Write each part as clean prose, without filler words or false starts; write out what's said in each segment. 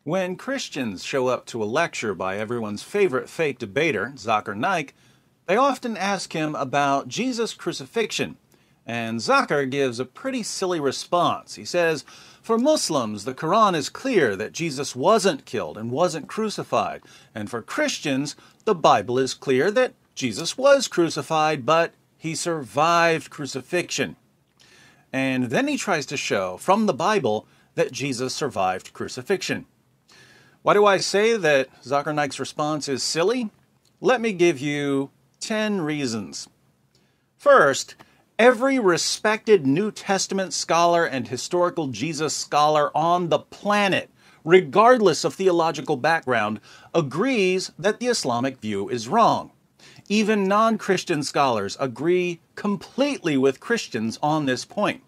When Christians show up to a lecture by everyone's favorite fake debater, Zakir Naik, they often ask him about Jesus' crucifixion, and Zakir gives a pretty silly response. He says, for Muslims, the Quran is clear that Jesus wasn't killed and wasn't crucified, and for Christians, the Bible is clear that Jesus was crucified, but he survived crucifixion. And then he tries to show from the Bible that Jesus survived crucifixion. Why do I say that Zakir Naik's response is silly? Let me give you 10 reasons. First, every respected New Testament scholar and historical Jesus scholar on the planet, regardless of theological background, agrees that the Islamic view is wrong. Even non-Christian scholars agree completely with Christians on this point.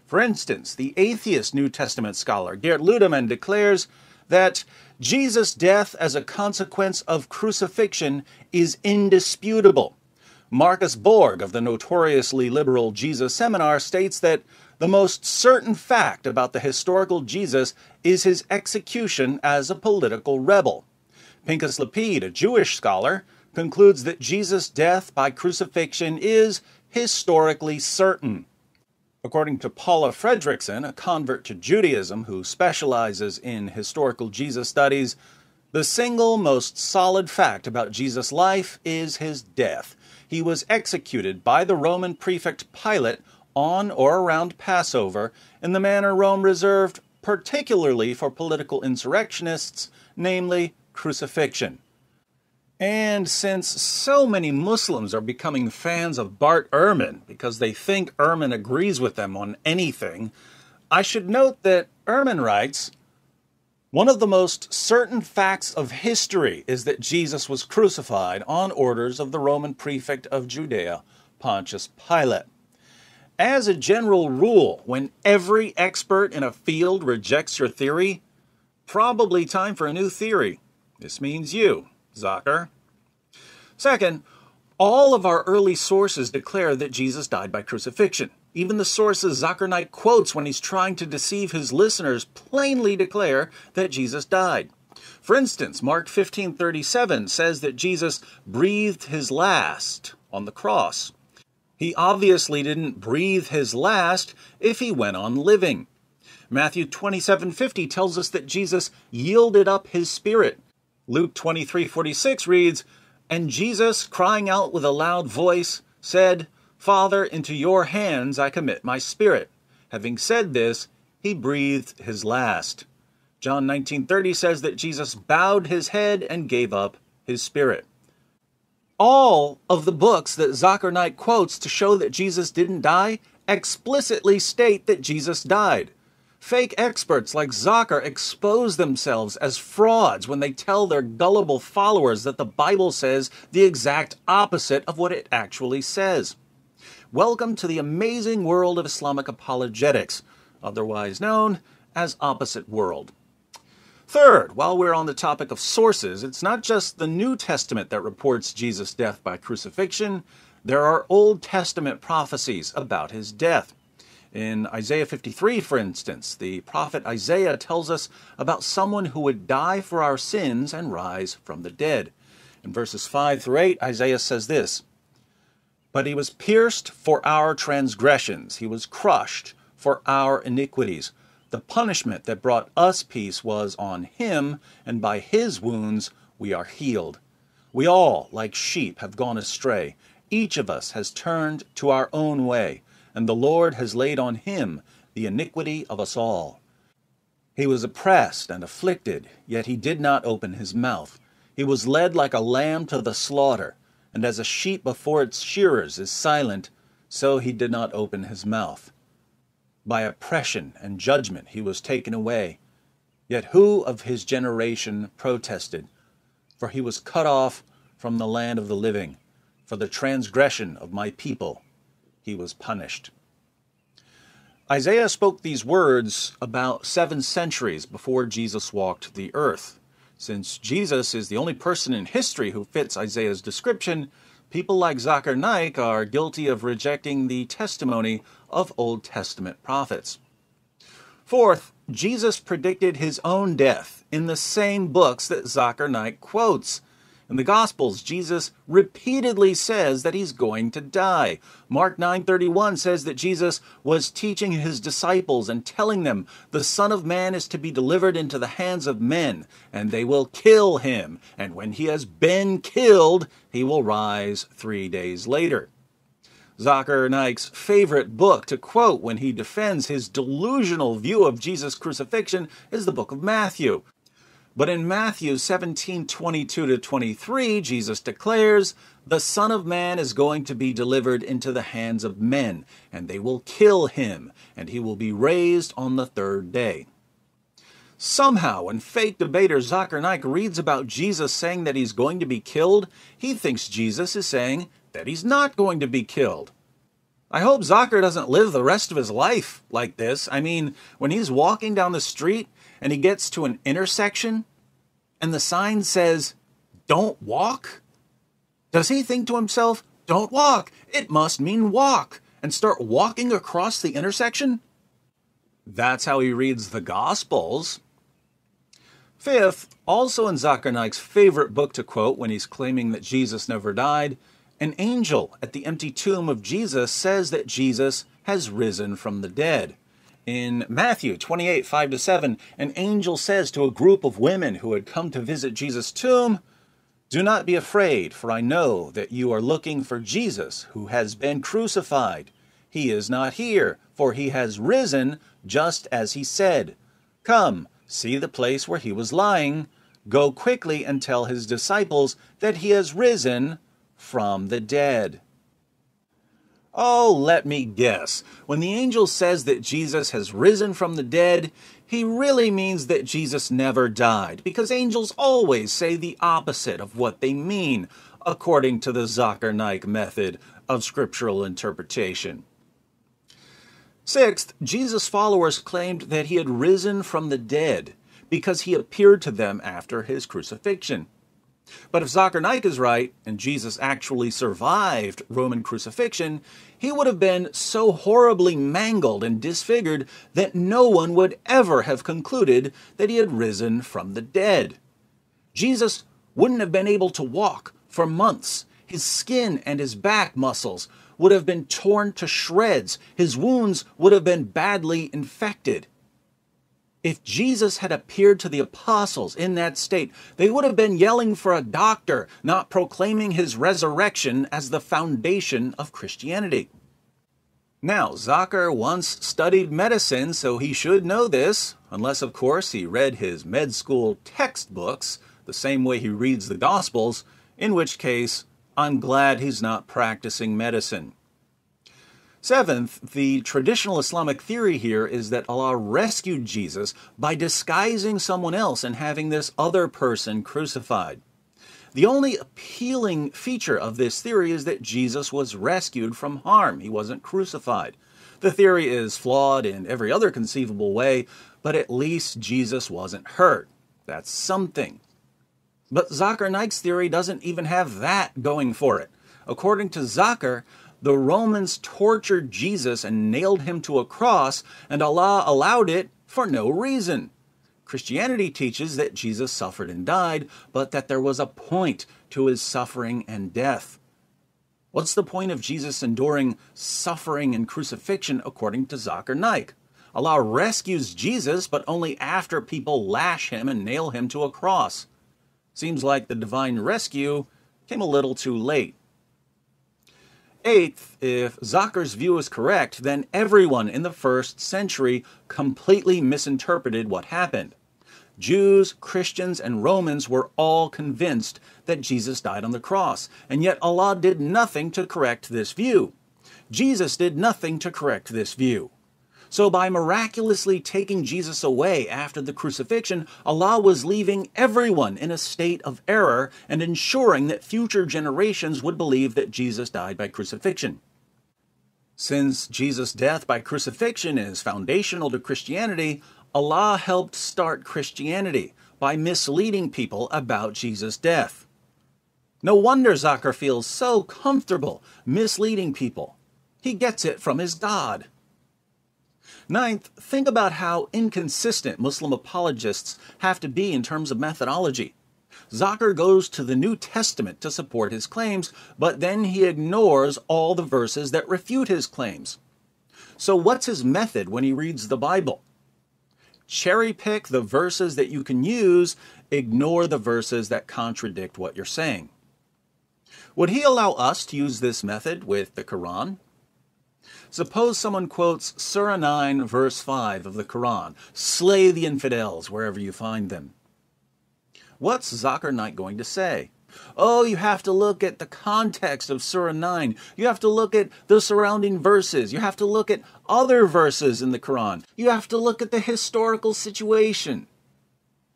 For instance, the atheist New Testament scholar Geert Ludemann declares that Jesus' death as a consequence of crucifixion is indisputable. Marcus Borg of the notoriously liberal Jesus Seminar states that the most certain fact about the historical Jesus is his execution as a political rebel. Pinchas Lapid, a Jewish scholar, concludes that Jesus' death by crucifixion is historically certain. According to Paula Fredrickson, a convert to Judaism who specializes in historical Jesus studies, the single most solid fact about Jesus' life is his death. He was executed by the Roman prefect Pilate on or around Passover in the manner Rome reserved particularly for political insurrectionists, namely crucifixion. And since so many Muslims are becoming fans of Bart Ehrman because they think Ehrman agrees with them on anything, I should note that Ehrman writes, one of the most certain facts of history is that Jesus was crucified on orders of the Roman prefect of Judea, Pontius Pilate. As a general rule, when every expert in a field rejects your theory, probably time for a new theory. This means you, Zakir. Second, all of our early sources declare that Jesus died by crucifixion. Even the sources Zakir Naik quotes when he's trying to deceive his listeners plainly declare that Jesus died. For instance, Mark 15:37 says that Jesus breathed his last on the cross. He obviously didn't breathe his last if he went on living. Matthew 27:50 tells us that Jesus yielded up his spirit. Luke 23:46 reads, and Jesus, crying out with a loud voice, said, Father, into your hands I commit my spirit. Having said this, he breathed his last. John 19:30 says that Jesus bowed his head and gave up his spirit. All of the books that Zakir Naik quotes to show that Jesus didn't die explicitly state that Jesus died. Fake experts like Zakir expose themselves as frauds when they tell their gullible followers that the Bible says the exact opposite of what it actually says. Welcome to the amazing world of Islamic apologetics, otherwise known as opposite world. Third, while we're on the topic of sources, it's not just the New Testament that reports Jesus' death by crucifixion. There are Old Testament prophecies about his death. In Isaiah 53, for instance, the prophet Isaiah tells us about someone who would die for our sins and rise from the dead. In verses 5 through 8, Isaiah says this, but he was pierced for our transgressions, he was crushed for our iniquities. The punishment that brought us peace was on him, and by his wounds we are healed. We all, like sheep, have gone astray. Each of us has turned to our own way, and the Lord has laid on him the iniquity of us all. He was oppressed and afflicted, yet he did not open his mouth. He was led like a lamb to the slaughter, and as a sheep before its shearers is silent, so he did not open his mouth. By oppression and judgment he was taken away. Yet who of his generation protested? For he was cut off from the land of the living. For the transgression of my people he was punished. Isaiah spoke these words about 7 centuries before Jesus walked the earth. Since Jesus is the only person in history who fits Isaiah's description, people like Zakir Naik are guilty of rejecting the testimony of Old Testament prophets. Fourth, Jesus predicted his own death in the same books that Zakir Naik quotes. In the Gospels, Jesus repeatedly says that he's going to die. Mark 9:31 says that Jesus was teaching his disciples and telling them, "The Son of Man is to be delivered into the hands of men, and they will kill him. And when he has been killed, he will rise 3 days later." Zakir Naik's favorite book to quote when he defends his delusional view of Jesus' crucifixion is the book of Matthew. But in Matthew 17:22-23, Jesus declares, "The Son of Man is going to be delivered into the hands of men, and they will kill him, and he will be raised on the third day." Somehow, when fake debater Zakir Naik reads about Jesus saying that he's going to be killed, he thinks Jesus is saying that he's not going to be killed. I hope Zakir doesn't live the rest of his life like this. I mean, when he's walking down the street and he gets to an intersection and the sign says, "Don't walk," does he think to himself, "Don't walk, it must mean walk," and start walking across the intersection? That's how he reads the Gospels. Fifth, also in Zakir Naik's favorite book to quote when he's claiming that Jesus never died, an angel at the empty tomb of Jesus says that Jesus has risen from the dead. In Matthew 28:5-7, an angel says to a group of women who had come to visit Jesus' tomb, "Do not be afraid, for I know that you are looking for Jesus, who has been crucified. He is not here, for he has risen, just as he said. Come, see the place where he was lying. Go quickly and tell his disciples that he has risen from the dead." Oh, let me guess. When the angel says that Jesus has risen from the dead, he really means that Jesus never died, because angels always say the opposite of what they mean, according to the Zakir Naik method of scriptural interpretation. Sixth, Jesus' followers claimed that he had risen from the dead because he appeared to them after his crucifixion. But if Zakir Naik is right, and Jesus actually survived Roman crucifixion, he would have been so horribly mangled and disfigured that no one would ever have concluded that he had risen from the dead. Jesus wouldn't have been able to walk for months. His skin and his back muscles would have been torn to shreds. His wounds would have been badly infected. If Jesus had appeared to the apostles in that state, they would have been yelling for a doctor, not proclaiming his resurrection as the foundation of Christianity. Now, Zakir once studied medicine, so he should know this, unless, of course, he read his med school textbooks the same way he reads the Gospels, in which case, I'm glad he's not practicing medicine. Seventh, the traditional Islamic theory here is that Allah rescued Jesus by disguising someone else and having this other person crucified. The only appealing feature of this theory is that Jesus was rescued from harm. He wasn't crucified. The theory is flawed in every other conceivable way, but at least Jesus wasn't hurt. That's something. But Zakir Naik's theory doesn't even have that going for it. According to Zakir, the Romans tortured Jesus and nailed him to a cross, and Allah allowed it for no reason. Christianity teaches that Jesus suffered and died, but that there was a point to his suffering and death. What's the point of Jesus enduring suffering and crucifixion according to Zakir Naik? Allah rescues Jesus, but only after people lash him and nail him to a cross. Seems like the divine rescue came a little too late. Eighth, if Zakir's view is correct, then everyone in the first century completely misinterpreted what happened. Jews, Christians, and Romans were all convinced that Jesus died on the cross, and yet Allah did nothing to correct this view. Jesus did nothing to correct this view. So by miraculously taking Jesus away after the crucifixion, Allah was leaving everyone in a state of error and ensuring that future generations would believe that Jesus died by crucifixion. Since Jesus' death by crucifixion is foundational to Christianity, Allah helped start Christianity by misleading people about Jesus' death. No wonder Zakir feels so comfortable misleading people. He gets it from his God. Ninth, think about how inconsistent Muslim apologists have to be in terms of methodology. Zakir goes to the New Testament to support his claims, but then he ignores all the verses that refute his claims. So what's his method when he reads the Bible? Cherry pick the verses that you can use, ignore the verses that contradict what you're saying. Would he allow us to use this method with the Quran? Suppose someone quotes Surah 9, verse 5 of the Quran, "Slay the infidels wherever you find them." What's Zakir Naik going to say? Oh, you have to look at the context of Surah 9. You have to look at the surrounding verses. You have to look at other verses in the Quran. You have to look at the historical situation.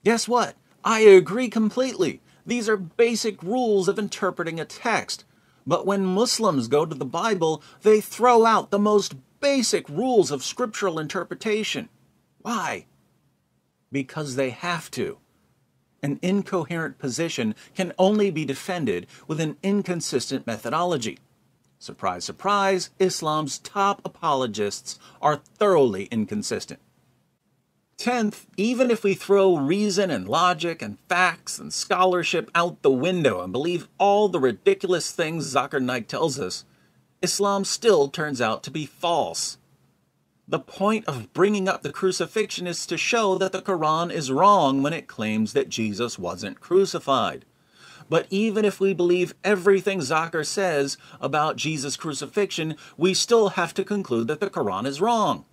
Guess what? I agree completely. These are basic rules of interpreting a text. But when Muslims go to the Bible, they throw out the most basic rules of scriptural interpretation. Why? Because they have to. An incoherent position can only be defended with an inconsistent methodology. Surprise, surprise, Islam's top apologists are thoroughly inconsistent. 10th, even if we throw reason and logic and facts and scholarship out the window and believe all the ridiculous things Zakir Naik tells us, Islam still turns out to be false. The point of bringing up the crucifixion is to show that the Quran is wrong when it claims that Jesus wasn't crucified. But even if we believe everything Zakir says about Jesus' crucifixion, we still have to conclude that the Quran is wrong.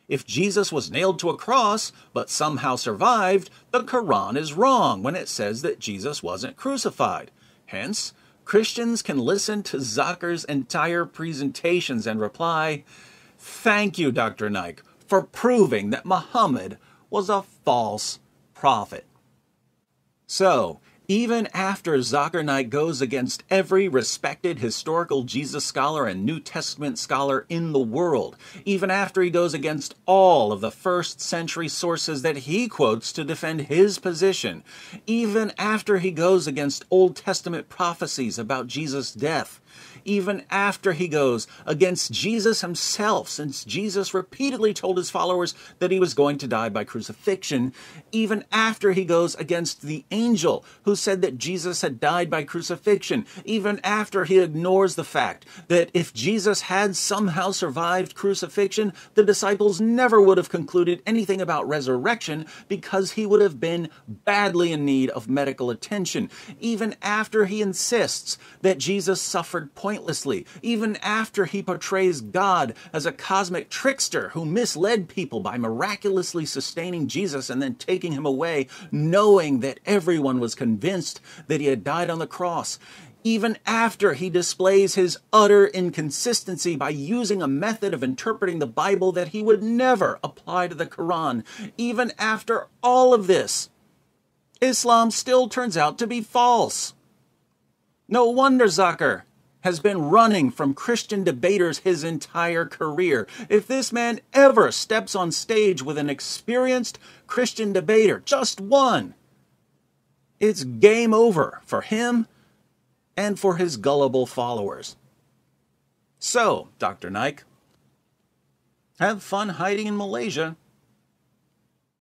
If Jesus was nailed to a cross, but somehow survived, the Quran is wrong when it says that Jesus wasn't crucified. Hence, Christians can listen to Zakir's entire presentations and reply, "Thank you, Dr. Naik, for proving that Muhammad was a false prophet." So, even after Zakir Naik goes against every respected historical Jesus scholar and New Testament scholar in the world, even after he goes against all of the first century sources that he quotes to defend his position, even after he goes against Old Testament prophecies about Jesus' death, even after he goes against Jesus himself, since Jesus repeatedly told his followers that he was going to die by crucifixion, even after he goes against the angel who said that Jesus had died by crucifixion, even after he ignores the fact that if Jesus had somehow survived crucifixion, the disciples never would have concluded anything about resurrection because he would have been badly in need of medical attention, even after he insists that Jesus suffered pointlessly, even after he portrays God as a cosmic trickster who misled people by miraculously sustaining Jesus and then taking him away, knowing that everyone was convinced that he had died on the cross, even after he displays his utter inconsistency by using a method of interpreting the Bible that he would never apply to the Quran, even after all of this, Islam still turns out to be false. No wonder Zakir has been running from Christian debaters his entire career. If this man ever steps on stage with an experienced Christian debater, just one, it's game over for him and for his gullible followers. So, Dr. Naik, have fun hiding in Malaysia.